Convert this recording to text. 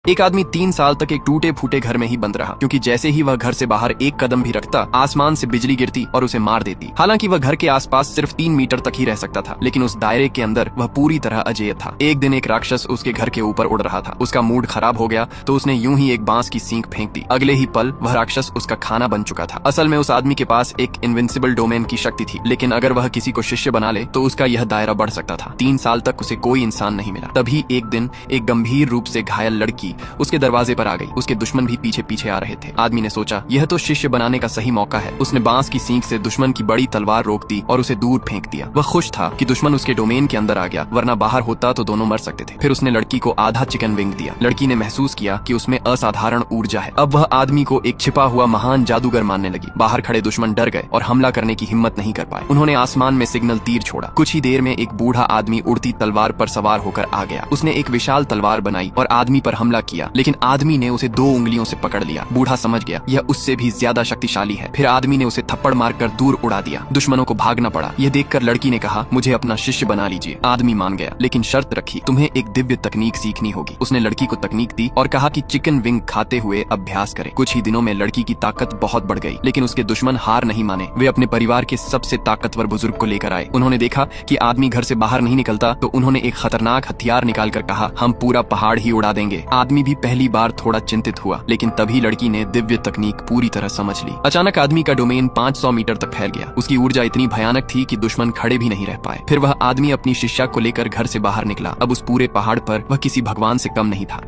एक आदमी 3 साल तक एक टूटे फूटे घर में ही बंद रहा, क्योंकि जैसे ही वह घर से बाहर एक कदम भी रखता, आसमान से बिजली गिरती और उसे मार देती। हालांकि वह घर के आसपास सिर्फ 3 मीटर तक ही रह सकता था, लेकिन उस दायरे के अंदर वह पूरी तरह अजेय था। एक दिन एक राक्षस उसके घर के ऊपर उड़ रहा था। उसका मूड खराब हो गया तो उसने यूं ही एक बांस की सींग फेंक दी। अगले ही पल वह राक्षस उसका खाना बन चुका था। असल में उस आदमी के पास एक इनविंसिबल डोमेन की शक्ति थी, लेकिन अगर वह किसी को शिष्य बना ले तो उसका यह दायरा बढ़ सकता था। 3 साल तक उसे कोई इंसान नहीं मिला। तभी एक दिन एक गंभीर रूप से घायल लड़की उसके दरवाजे पर आ गई। उसके दुश्मन भी पीछे पीछे आ रहे थे। आदमी ने सोचा यह तो शिष्य बनाने का सही मौका है। उसने बांस की सींग से दुश्मन की बड़ी तलवार रोक दी और उसे दूर फेंक दिया। वह खुश था कि दुश्मन उसके डोमेन के अंदर आ गया, वरना बाहर होता तो दोनों मर सकते थे। फिर उसने लड़की को आधा चिकन विंग दिया। लड़की ने महसूस किया कि उसमें असाधारण ऊर्जा है। अब वह आदमी को एक छिपा हुआ महान जादूगर मानने लगी। बाहर खड़े दुश्मन डर गए और हमला करने की हिम्मत नहीं कर पाए। उन्होंने आसमान में सिग्नल तीर छोड़ा। कुछ ही देर में एक बूढ़ा आदमी उड़ती तलवार पर सवार होकर आ गया। उसने एक विशाल तलवार बनाई और आदमी पर हमला किया, लेकिन आदमी ने उसे 2 उंगलियों से पकड़ लिया। बूढ़ा समझ गया यह उससे भी ज्यादा शक्तिशाली है। फिर आदमी ने उसे थप्पड़ मारकर दूर उड़ा दिया। दुश्मनों को भागना पड़ा। यह देखकर लड़की ने कहा, मुझे अपना शिष्य बना लीजिए। आदमी मान गया, लेकिन शर्त रखी, तुम्हें एक दिव्य तकनीक सीखनी होगी। उसने लड़की को तकनीक दी और कहा कि चिकन विंग खाते हुए अभ्यास करे। कुछ ही दिनों में लड़की की ताकत बहुत बढ़ गई, लेकिन उसके दुश्मन हार नहीं माने। वे अपने परिवार के सबसे ताकतवर बुजुर्ग को लेकर आए। उन्होंने देखा कि आदमी घर से बाहर नहीं निकलता, तो उन्होंने एक खतरनाक हथियार निकालकर कहा, हम पूरा पहाड़ ही उड़ा देंगे। आदमी भी पहली बार थोड़ा चिंतित हुआ, लेकिन तभी लड़की ने दिव्य तकनीक पूरी तरह समझ ली। अचानक आदमी का डोमेन 500 मीटर तक फैल गया। उसकी ऊर्जा इतनी भयानक थी कि दुश्मन खड़े भी नहीं रह पाए। फिर वह आदमी अपनी शिष्या को लेकर घर से बाहर निकला। अब उस पूरे पहाड़ पर वह किसी भगवान से कम नहीं था।